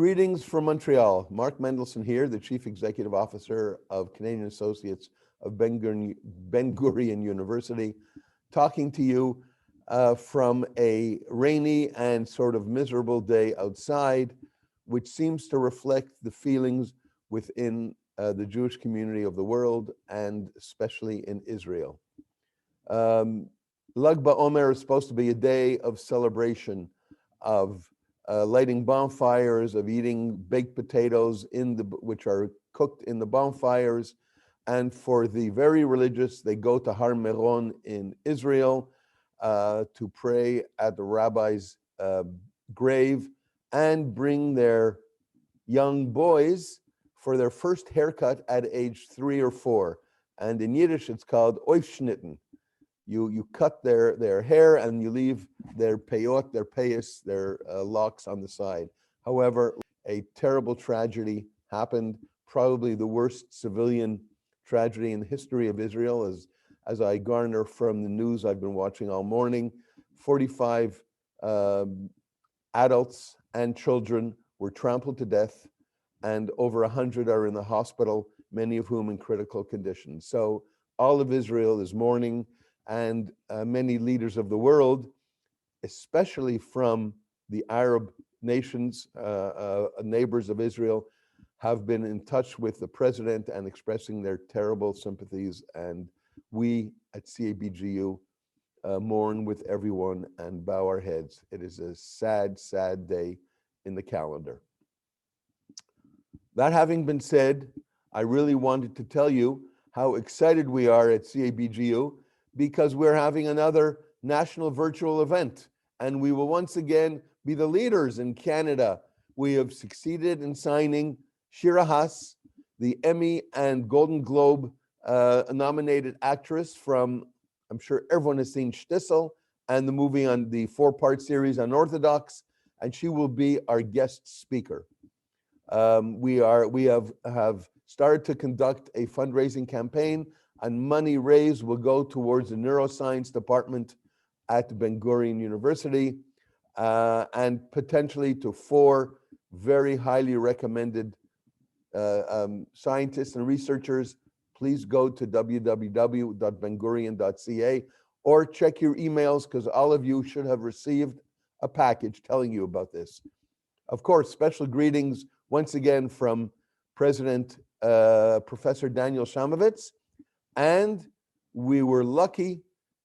Greetings from Montreal. Mark Mendelson here, the Chief Executive Officer of Canadian Associates of Ben-Gurion University, talking to you from a rainy and sort of miserable day outside, which seems to reflect the feelings within the Jewish community of the world, and especially in Israel. Lag BaOmer is supposed to be a day of celebration, of lighting bonfires, of eating baked potatoes which are cooked in the bonfires. And for the very religious, they go to Har Meron in Israel to pray at the rabbi's grave and bring their young boys for their first haircut at age 3 or 4. And in Yiddish, it's called Oifschnitten. You cut their hair and you leave their peyot, their payas, their locks on the side. However, a terrible tragedy happened, probably the worst civilian tragedy in the history of Israel, as I garner from the news I've been watching all morning. 45 adults and children were trampled to death, and over 100 are in the hospital, many of whom in critical condition. So all of Israel is mourning, and many leaders of the world, especially from the Arab nations, neighbors of Israel, have been in touch with the president and expressing their terrible sympathies. And we at CABGU mourn with everyone and bow our heads. It is a sad, sad day in the calendar. That having been said, I really wanted to tell you how excited we are at CABGU, because we're having another national virtual event, and we will once again be the leaders in Canada. We have succeeded in signing Shira Haas, the Emmy and Golden Globe nominated actress from, I'm sure everyone has seen Shtisel and the movie on the 4-part series Unorthodox, and she will be our guest speaker. We have started to conduct a fundraising campaign, and money raised will go towards the neuroscience department at Ben-Gurion University, and potentially to 4 very highly recommended scientists and researchers. Please go to www.bengurion.ca or check your emails, because all of you should have received a package telling you about this. Of course, special greetings once again from President Professor Daniel Shamovitz. And we were lucky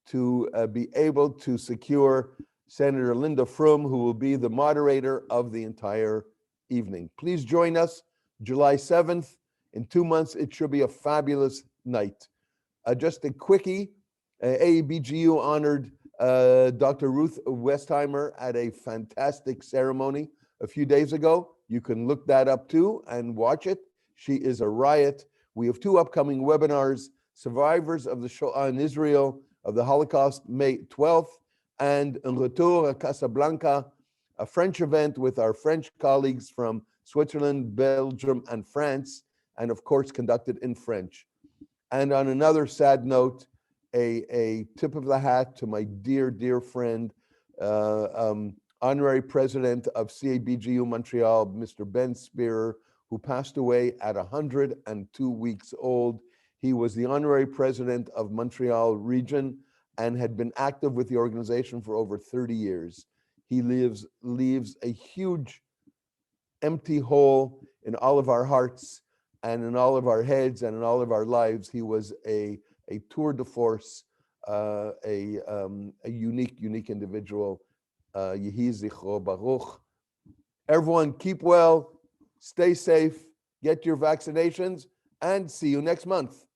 to be able to secure Senator Linda Frum, who will be the moderator of the entire evening. Please join us July 7th. In 2 months, it should be a fabulous night. Just a quickie, AABGU honored Dr. Ruth Westheimer at a fantastic ceremony a few days ago. You can look that up too and watch it. She is a riot. We have 2 upcoming webinars: Survivors of the Shoah in Israel of the Holocaust, May 12th, and Un Retour à Casablanca, a French event with our French colleagues from Switzerland, Belgium, and France, and of course conducted in French. And on another sad note, a tip of the hat to my dear, dear friend, honorary president of CABGU Montreal, Mr. Ben Spearer, who passed away at 102 weeks old. He was the honorary president of Montreal region and had been active with the organization for over 30 years. He leaves a huge empty hole in all of our hearts and in all of our heads and in all of our lives. He was a tour de force, a unique individual. Yehi zichro baruch. Everyone, keep well, stay safe, get your vaccinations, and see you next month.